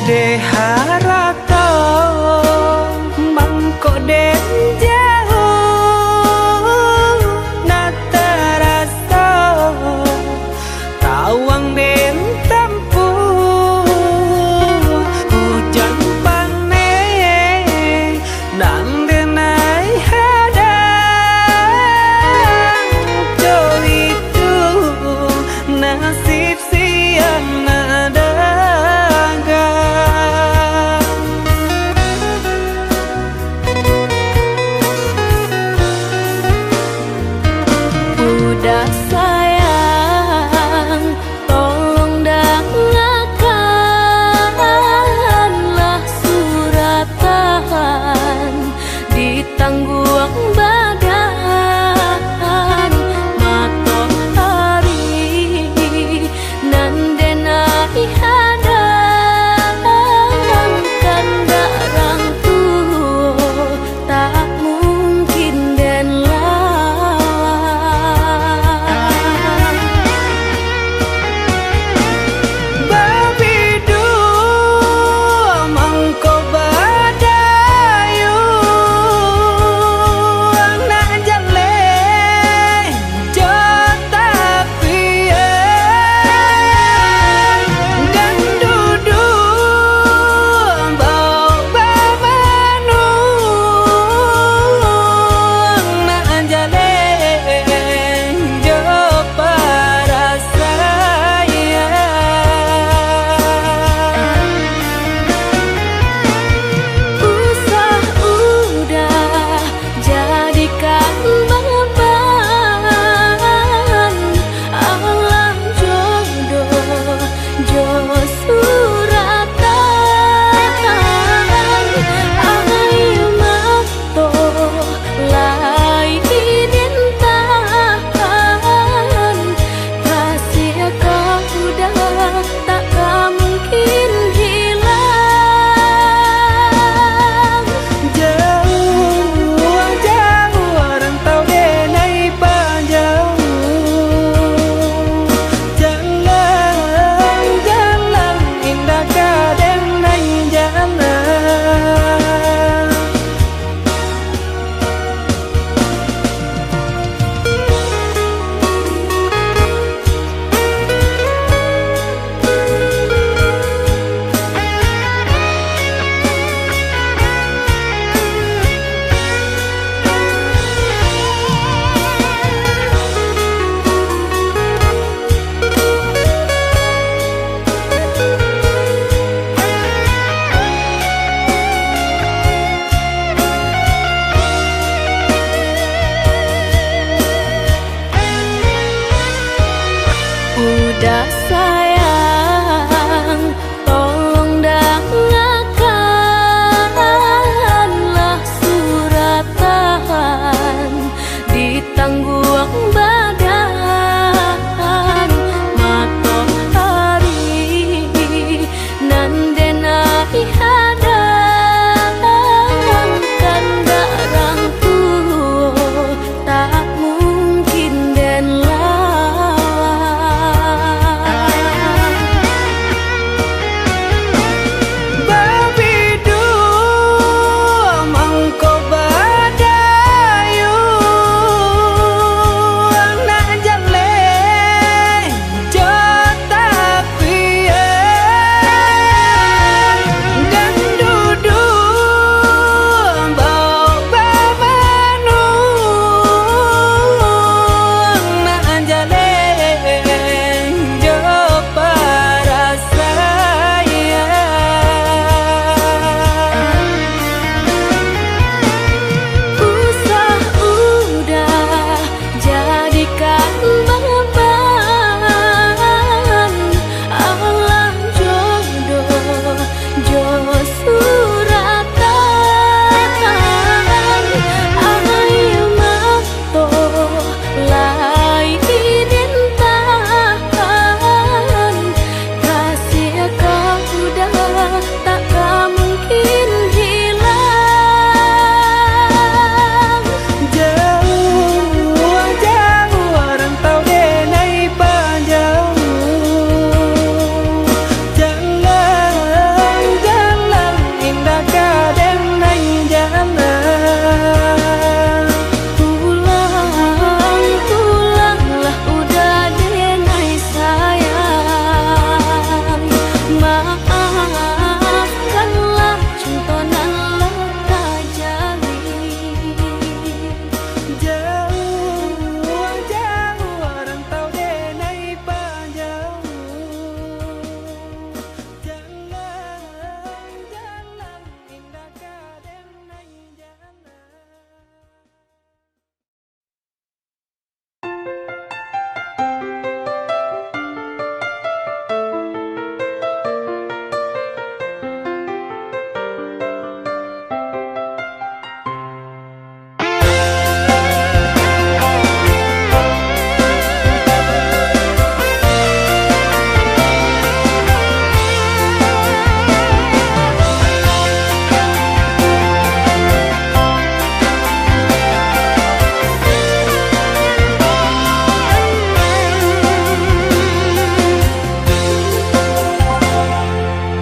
Deharato mangko den jauh nataraso tawang den tempuh hujan pane nang denai hadang jauh itu nasib siang nadaga maafkanlah contonan leka jali. Jauh jauh rantau denai panjang, jalan jalan indah kadenai jalan.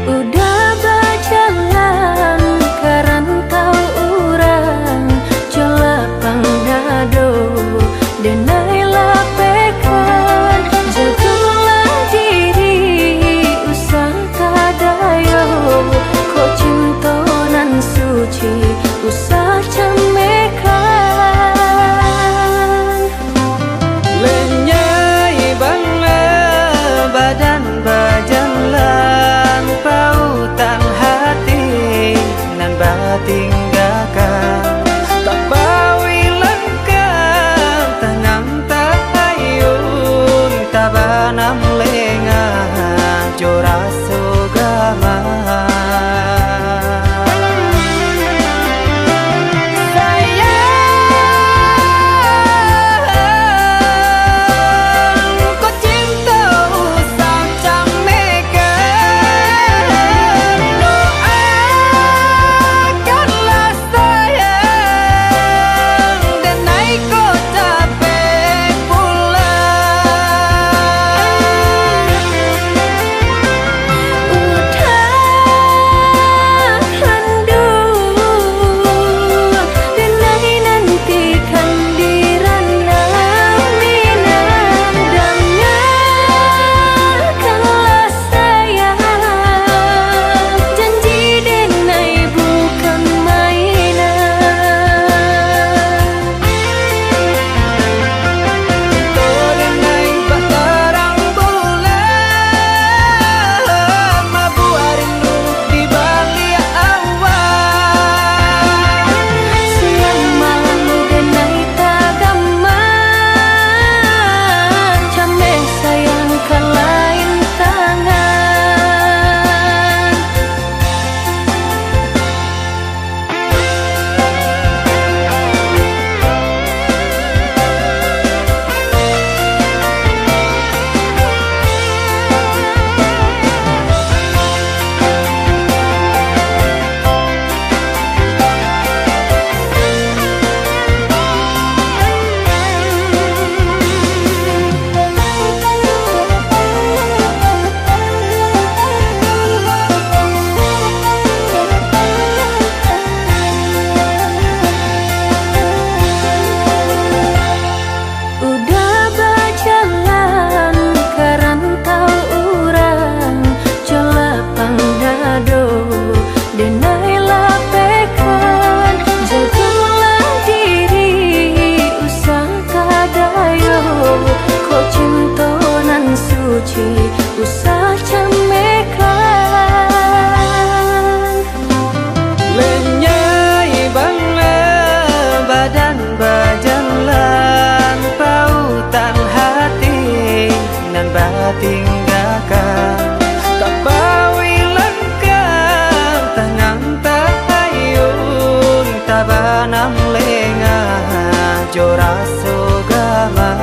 Udah berjalan ke rantau urang, jelapang dado denai lapekan, jagalah diri usah kadayo, kok cintonan suci usah camekan. Lenyai bangla badan bajalan, pautan hati nan batinggakan, tak bawi langkah tanang tak ayun, tabanam lengah joras sugama. Usah camekan. Lenyai bangla badan bajalan, pautan hati nan batinggakan, tak bawi langkah tanang tak ayun, tabanam lengah joras sugama.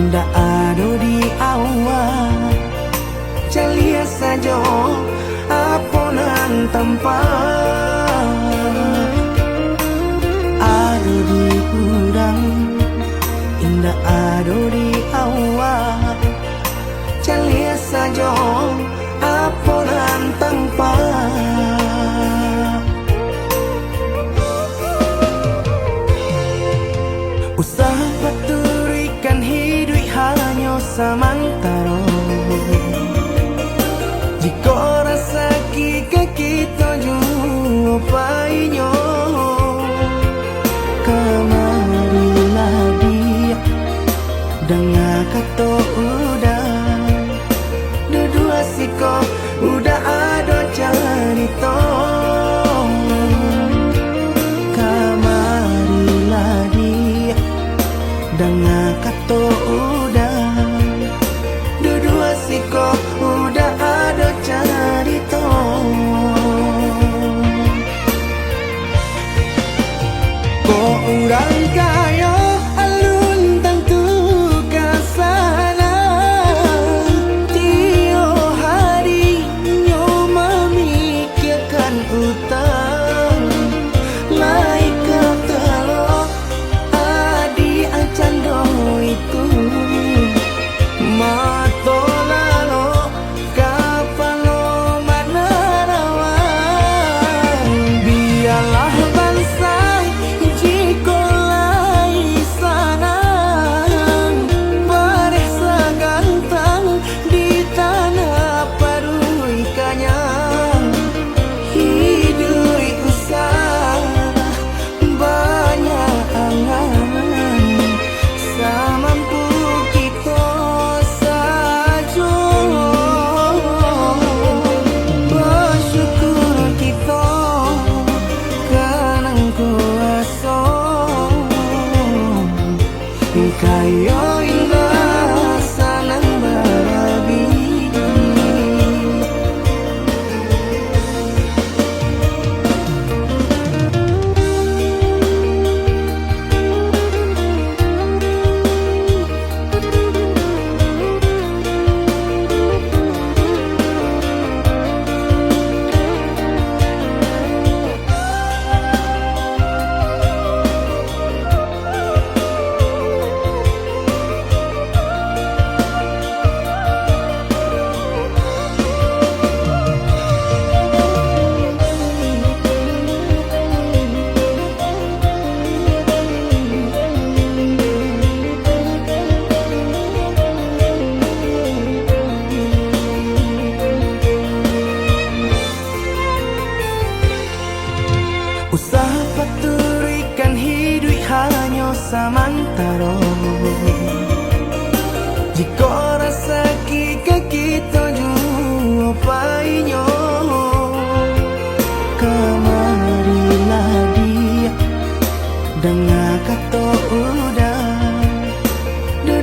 ndak ada di awal. Calia saja aponan tempat ada di udang, indah ada di awal. Calia saja aponan tempat. Usaha paturikan hidup hanya samantara. Jika rasa kita jumpa kamarilah dia dengan kata udah dua siko udah ada cerita. Kamarilah dia dengan kata udah dua siko udah ada cerita. Kok orang kaya alun tentu kasana, tiap hari nyo memikirkan utang. Laik ketelo adi acan do itu mato lalo kapalo mana rawan. Biarlah bangsa jika lai sana beresa gantang di tanah parui kanyang. Hidup usah banyak angan, samampu kita saja. Bersyukur kita kanang kuasa kaya indah sanang barabi. Usaha paturikan hidup hanya samantara. Jika rasa kita jumpainya kamarilah dia dengan kata udah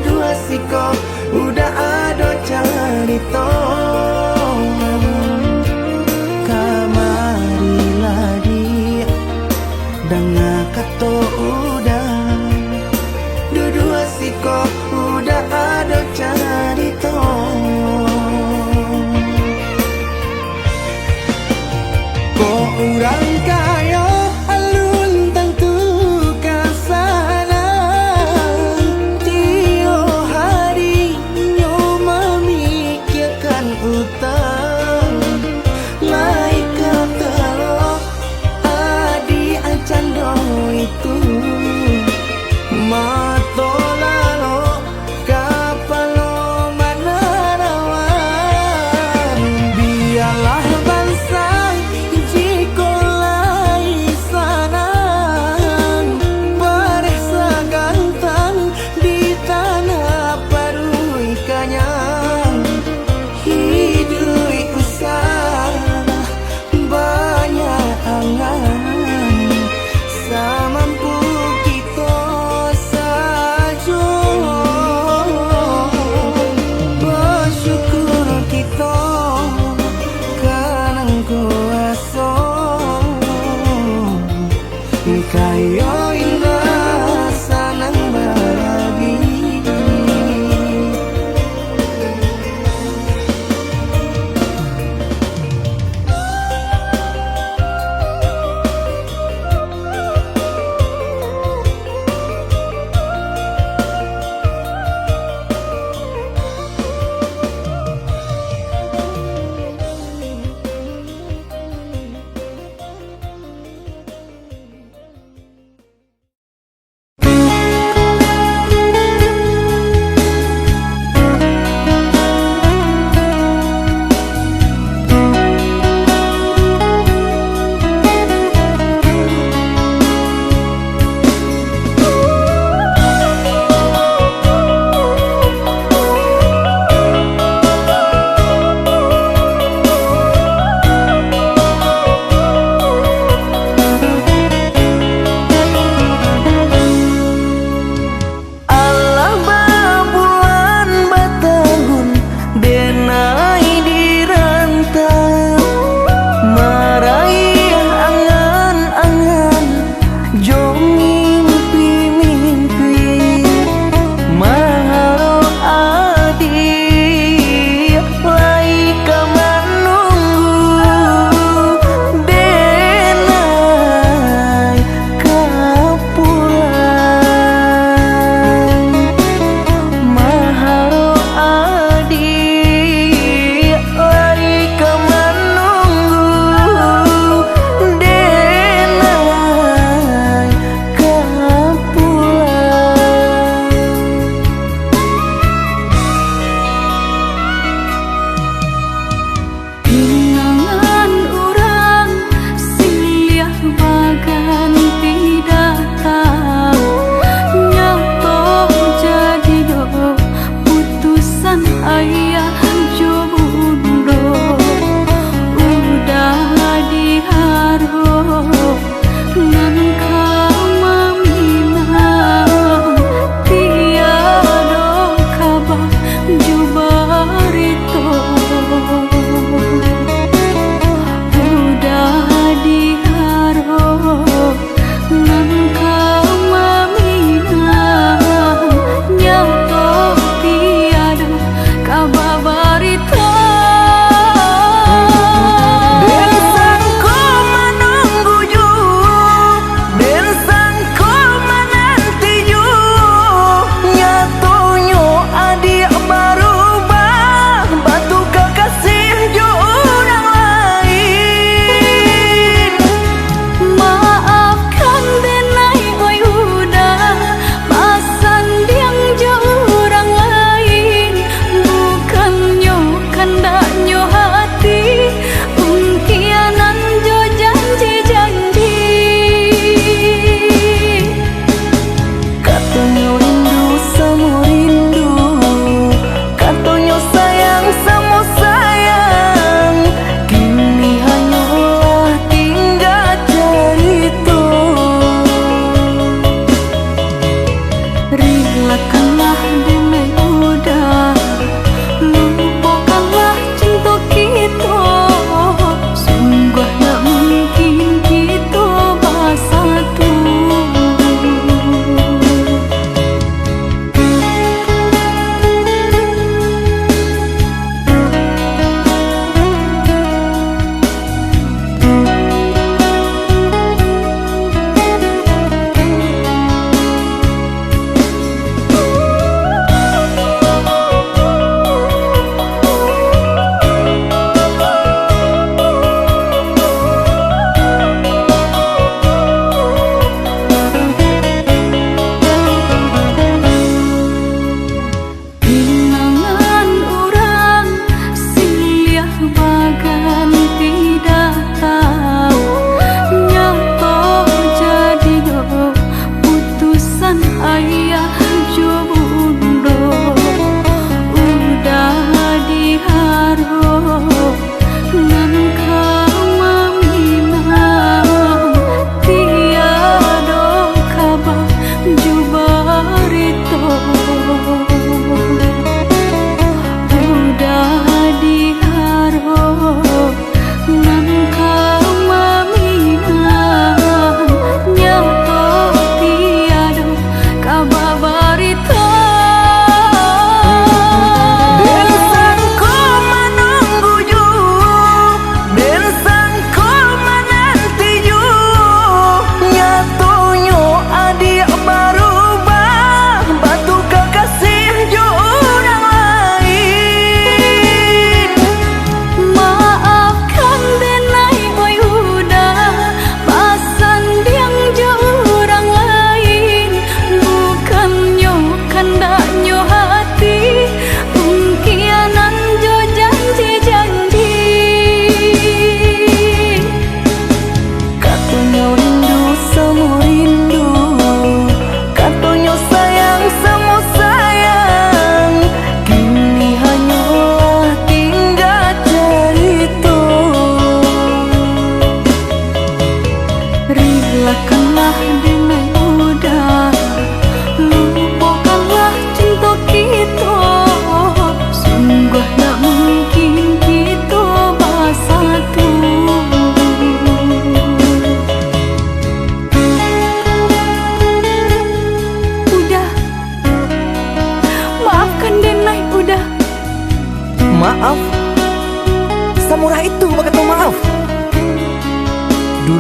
dua siko udah ada cerita. Kamarilah dia dengan kata udah dua siko udah ada cerita. Kok orang kaya alun tentu kasana, tiap hari nyo memikirkan utang. Laik ketelo adi acan do itu mato lalo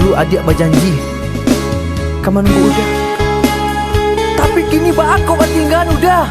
Dulu adik berjanji kamu nunggu udah, tapi kini aku tinggal udah.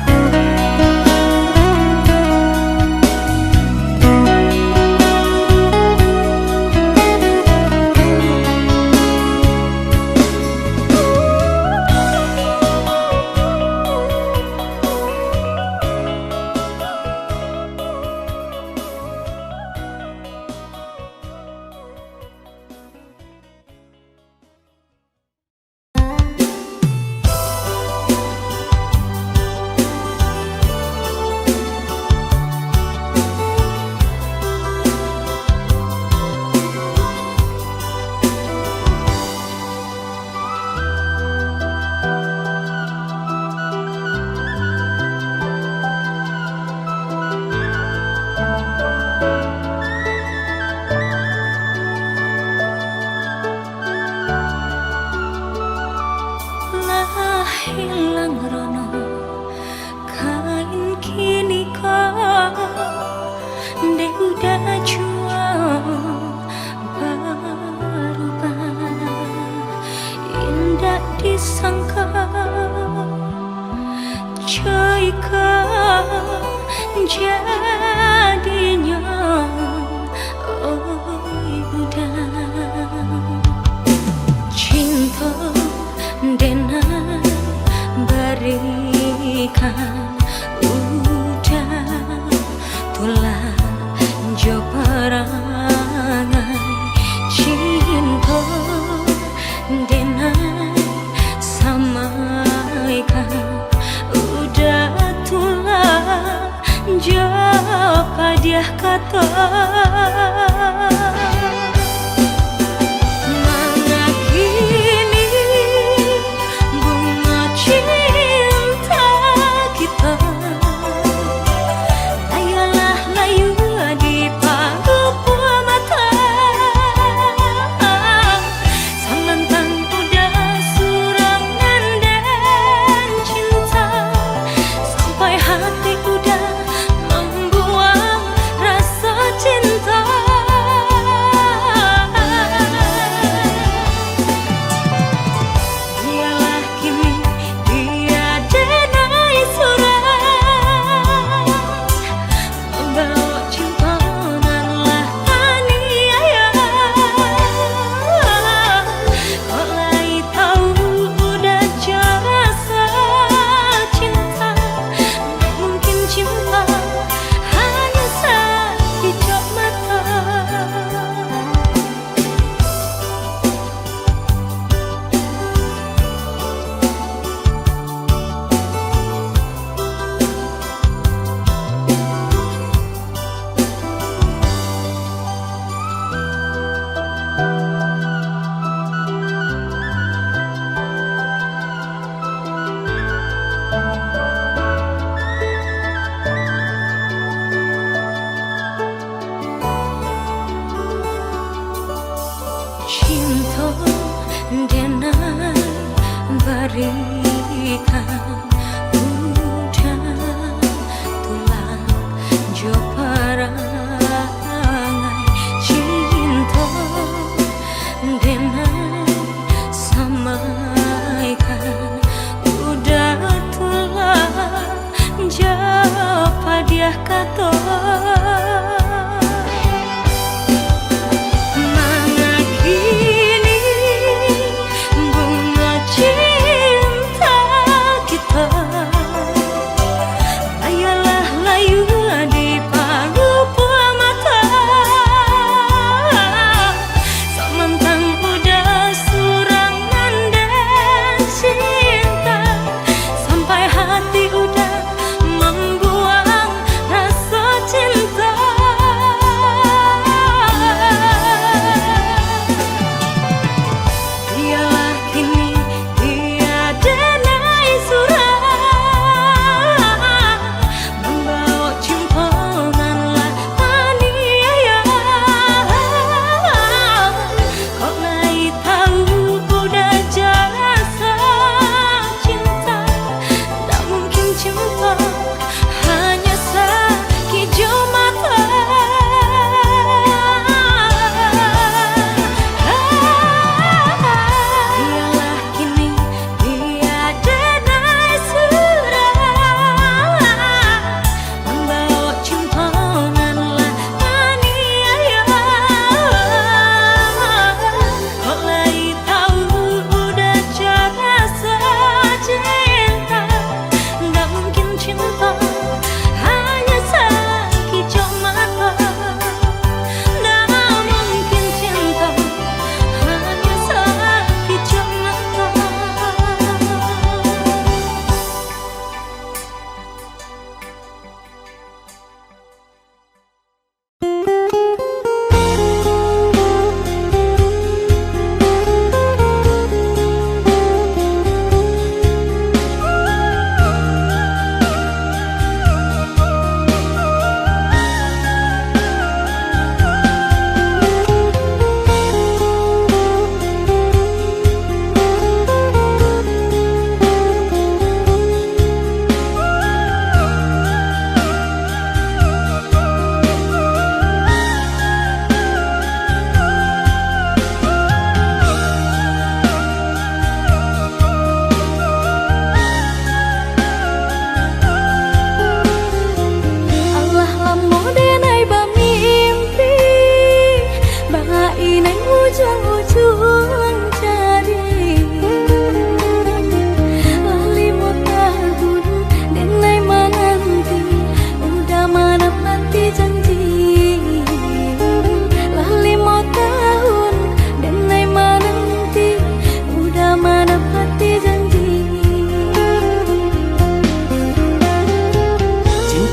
Hilang rono kain kini kau dek udah jual berubah, indah disangka coy kau jadinya udah cinta denai berikan udah tulah jo perangai cinta denai samaikan udah tulah jo padiah kata. Cinta denai berikan udah tulang jo perangai cinta denai samaikan udah tulang jo padiah kata.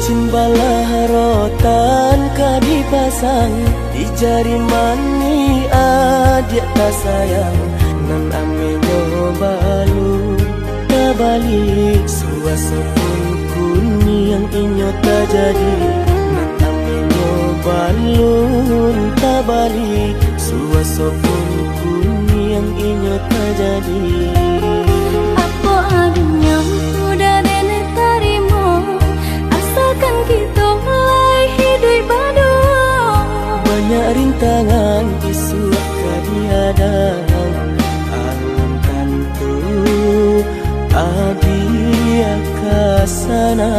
cincin bala rotan ka dipasang di jari mani adik tak sayang nan amenyo balu tabalik suasa pun kuni yang inyo tak jadi nan amenyo balun tabalik suasa pun kuni yang inyo tak jadi. Apa adanya udah nenek tarimo, asalkan kita mulai hidup baru. Banyak rintangan isu kadiadang alam tentu adia kasana.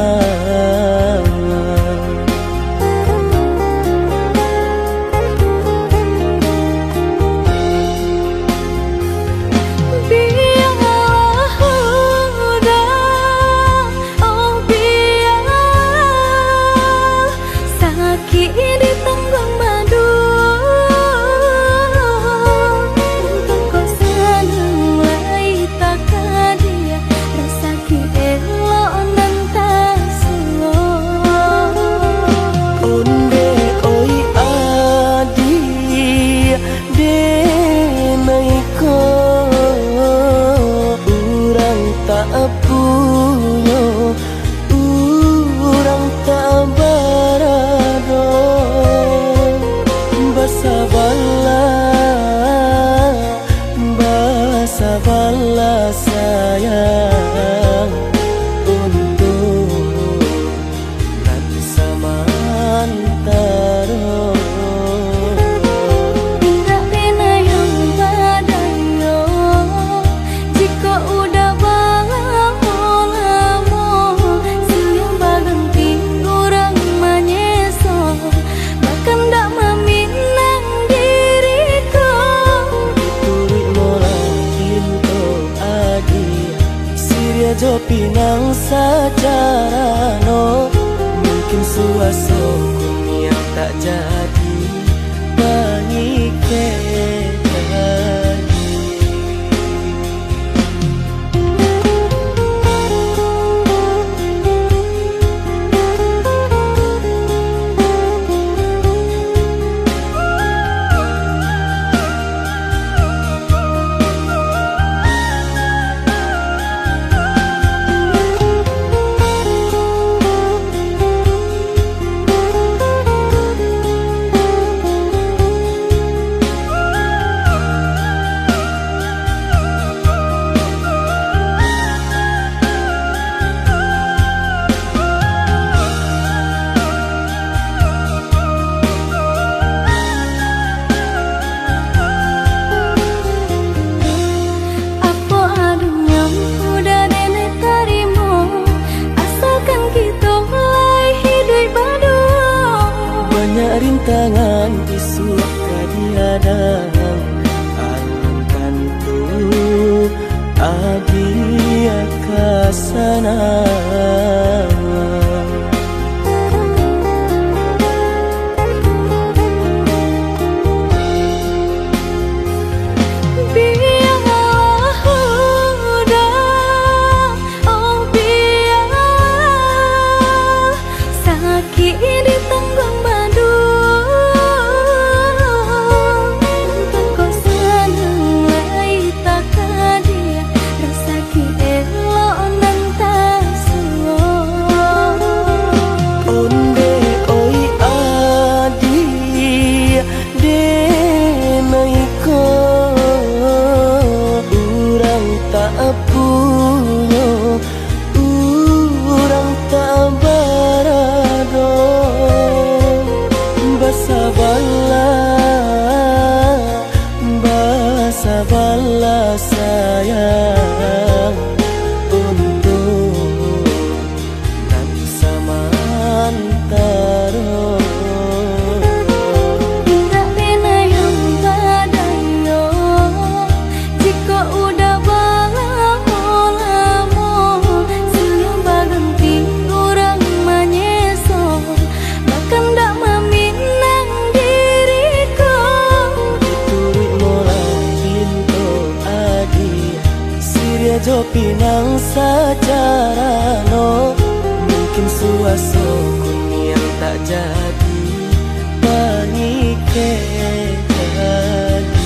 Sabarlah sayang untuk nanti samantara. Tidak pernah yang badayo jika udah lamo siang berganti orang menyesal bahkan tak meminang diriku. Turik mola Siria jo pinang secara no mungkin suaso yang tak jadi mengikat. Rintangan isu kadiadang alam tentu adia kasana. Sabarlah sayang untuk nanti samantara. Tidak pernah yang badayo jika udah lamo siang berganti orang menyesal bahkan tak meminang diriku. Turik mola Siria jo pinang secara no mungkin suaso tak jadi pangike lagi.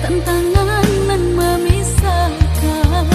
dan tangan nan memisahkan.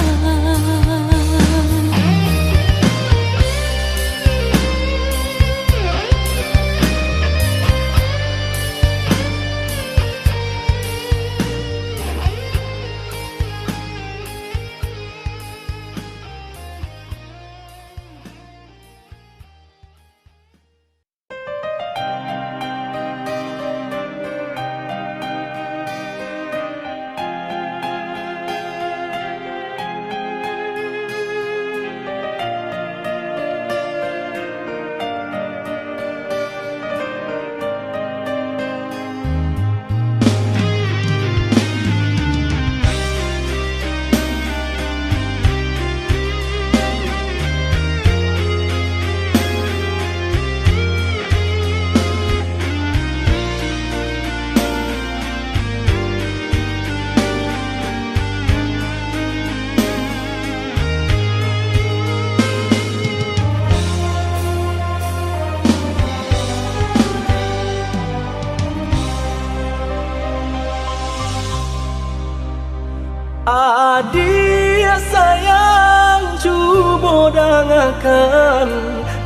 Adia sayang cuba dangakan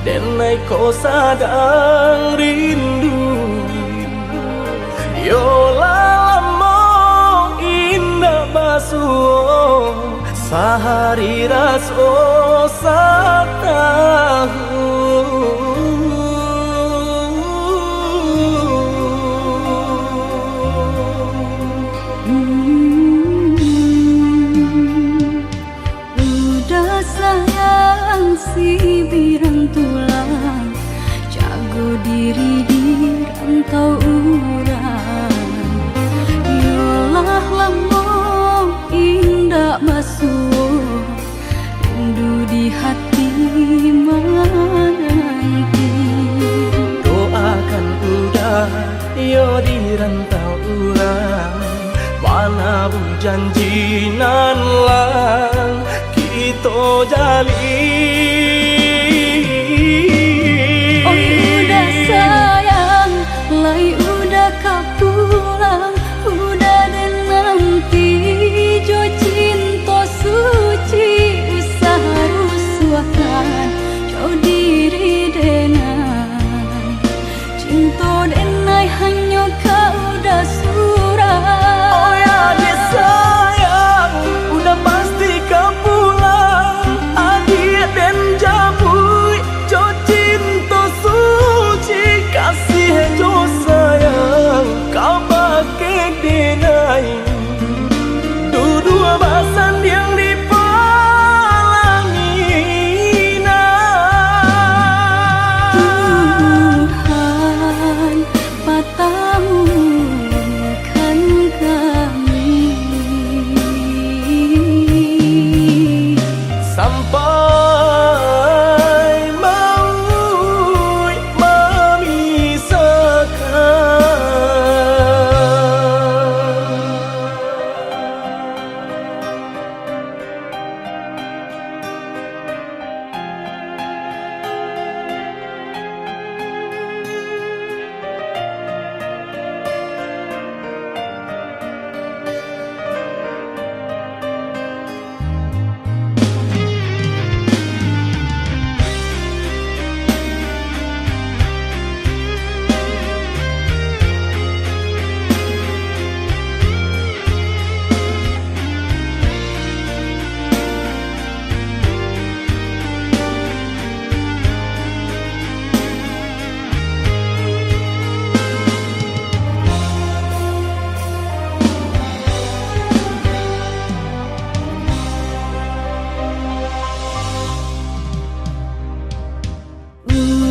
denai ko sadang rindu. Yola lamo indah basuh sehari raso satahu. Si birang tulang jago diri di rantau urang. Yolah lamo indah basuh rindu di hati menanti. Doakan udah yo di rantau urang mana bu janji nan lang kita jalin. Oi udah sayang, lai udah kau pulang, udah dan nanti jo cinta suci usaha rusuhkan jauh diri denai cinta denai hanya kau udah surah. Oh ya dia sayang, udah pasti kau pulang. Adik dan jabui jo cinta suci kasih jo sayang kau pakai denai dua basan yang dipalangina. Tuhan patahkan kami sampai maut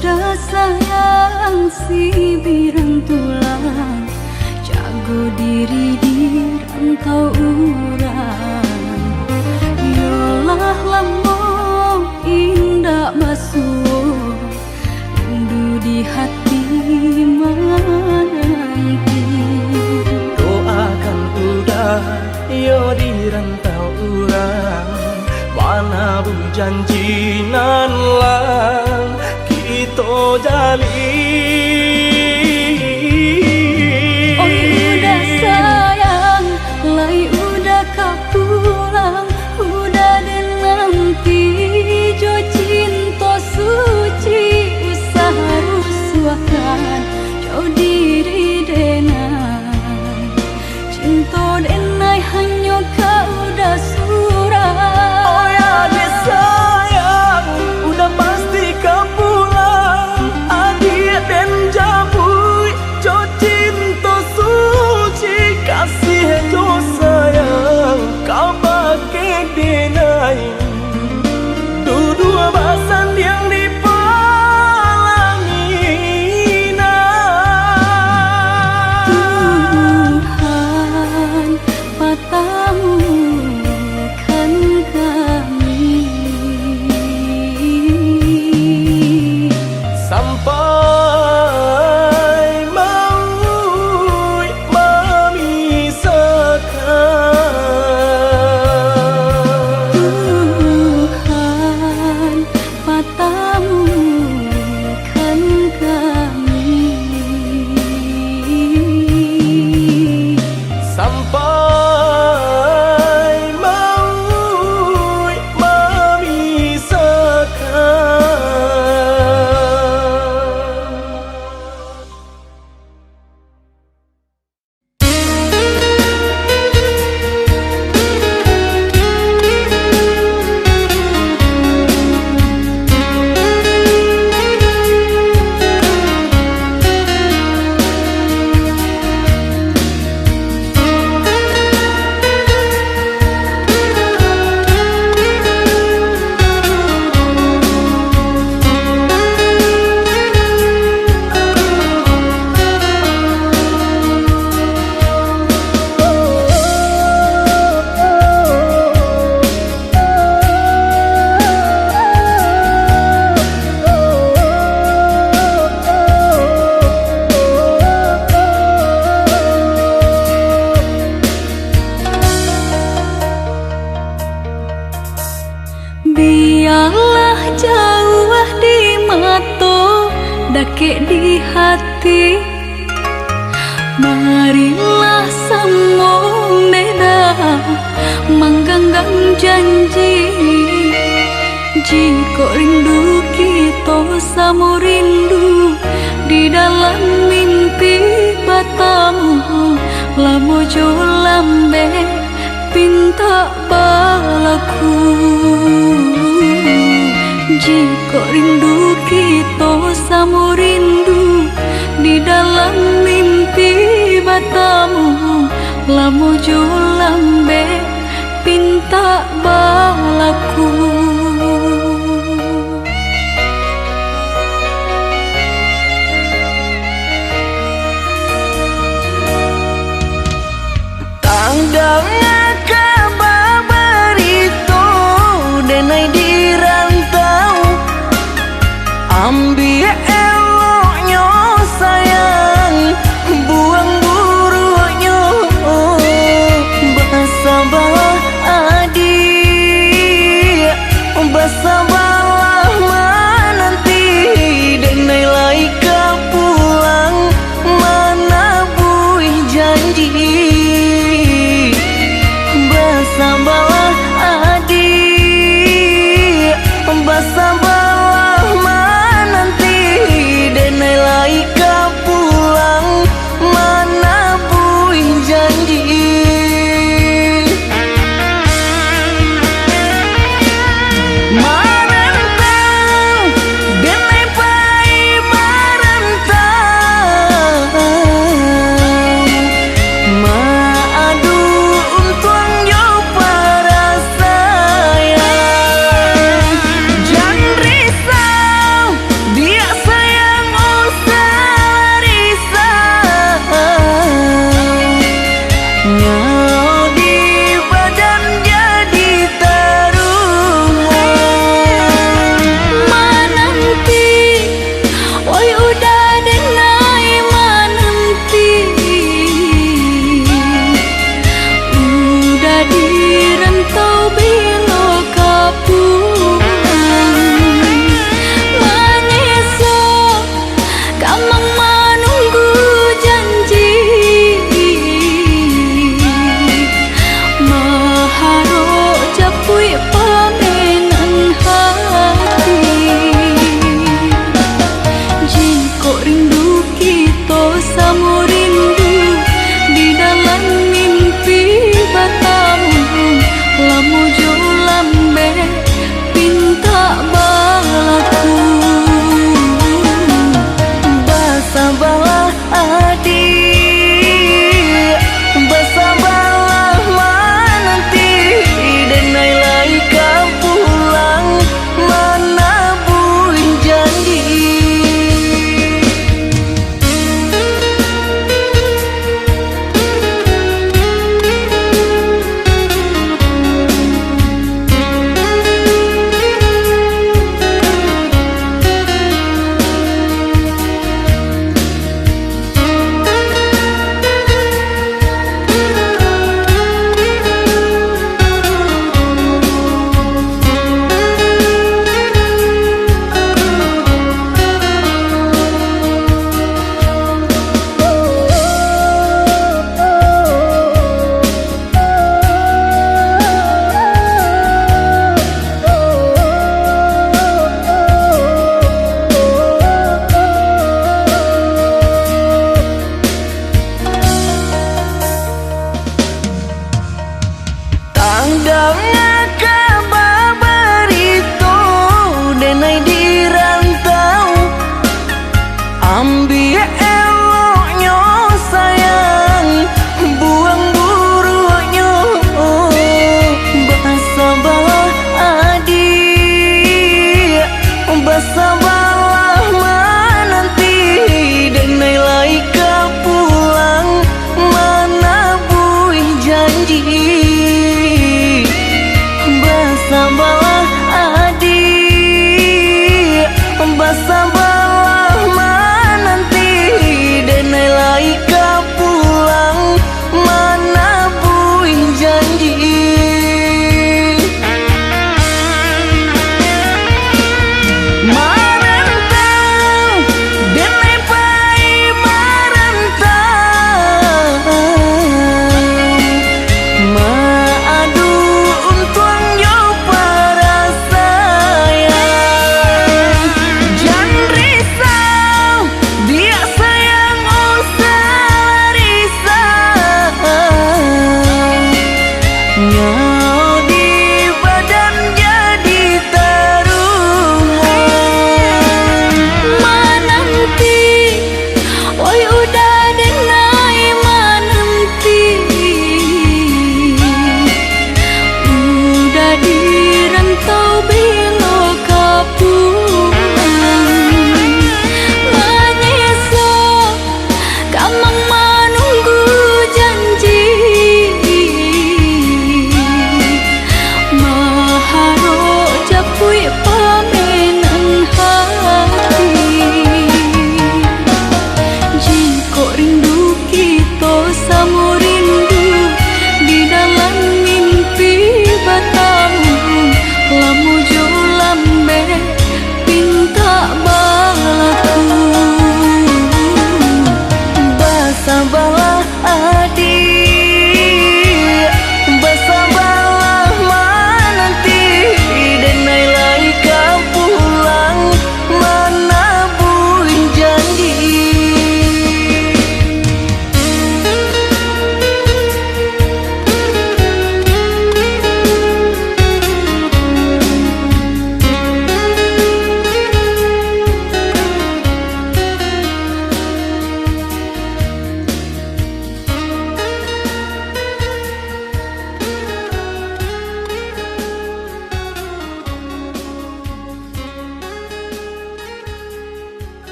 udah sayang si birang tulang jago diri di rantau urang. Yolah lamo indah basuh rindu di hati menanti. Doakan udah yo di rantau urang mana bu janji nan lang kita jalin. Oh udah sayang, lai cinta denai hanya kau dah surah. Oh ya dek sayang, udah pasti kau pulang. Adik dan jabui, jo cinta suci. Kasih jo sayang, kau pakai denai. Dua bahasan yang dipalangina. Tuhan patamukan kami sampai maut memisahkan. Tuhan patamukan kami Sampai maut biarlah jauh di mata, dakik di hati. Marilah sambung beda, mengganggang janji. Jika rindu kita sama rindu di dalam mimpi batamu, lamo jo lambe pinta balaku. Jika rindu kita sama rindu di dalam mimpi batamu, lamo jo lambe pinta balaku. tandang kabar berito denai di rantau. Ambil eloknya sayang, buang buruknya. Bersabarlah adik, bersabarlah menanti. Denai lai kau pulang, mana buih janji. Bersabarlah adik, bersabarlah menanti. Denai lai kau pulang, mana buih janji. Marantau, denai pai marantau. Maadu untuang yo para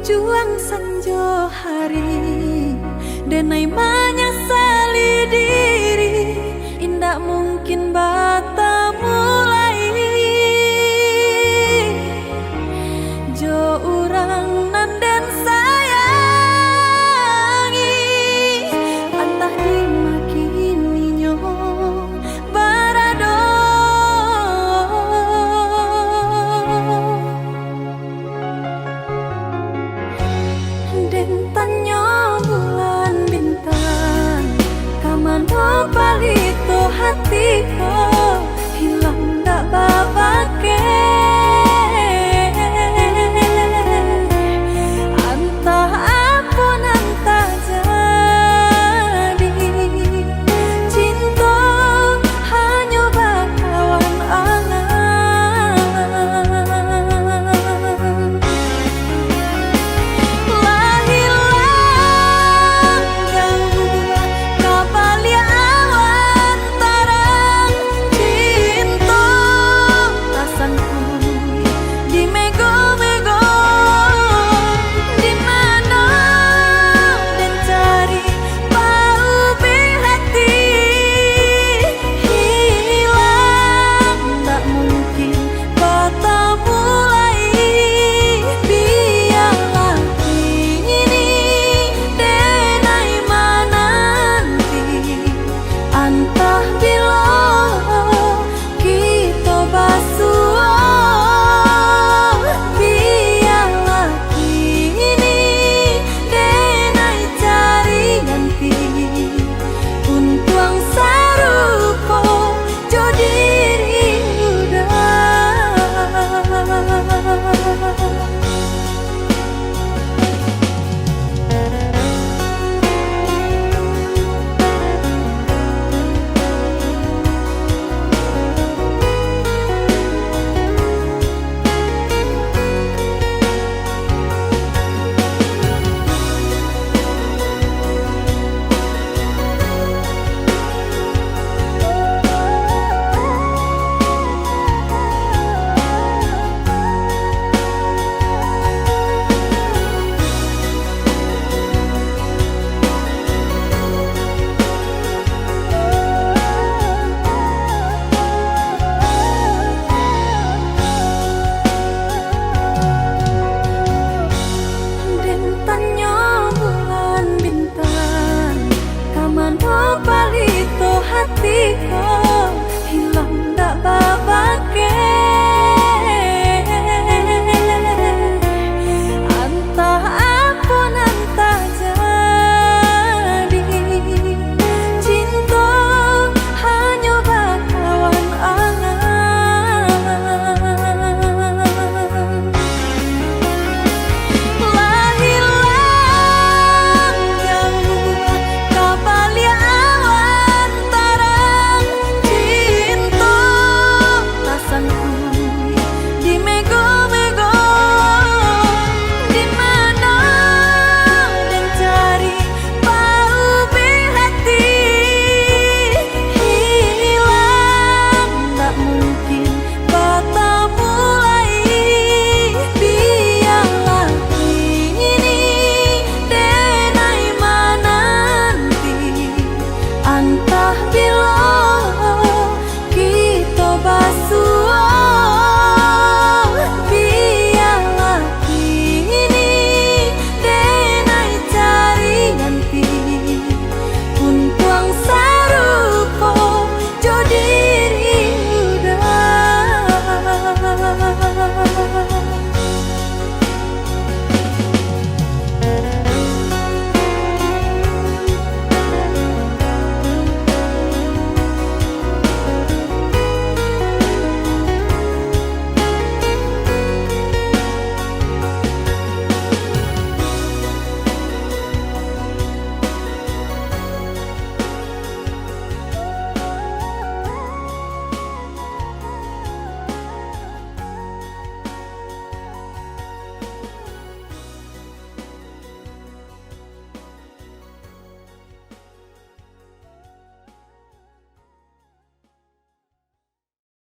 juang sanjo hari, denai menyesali diri, indak mungkin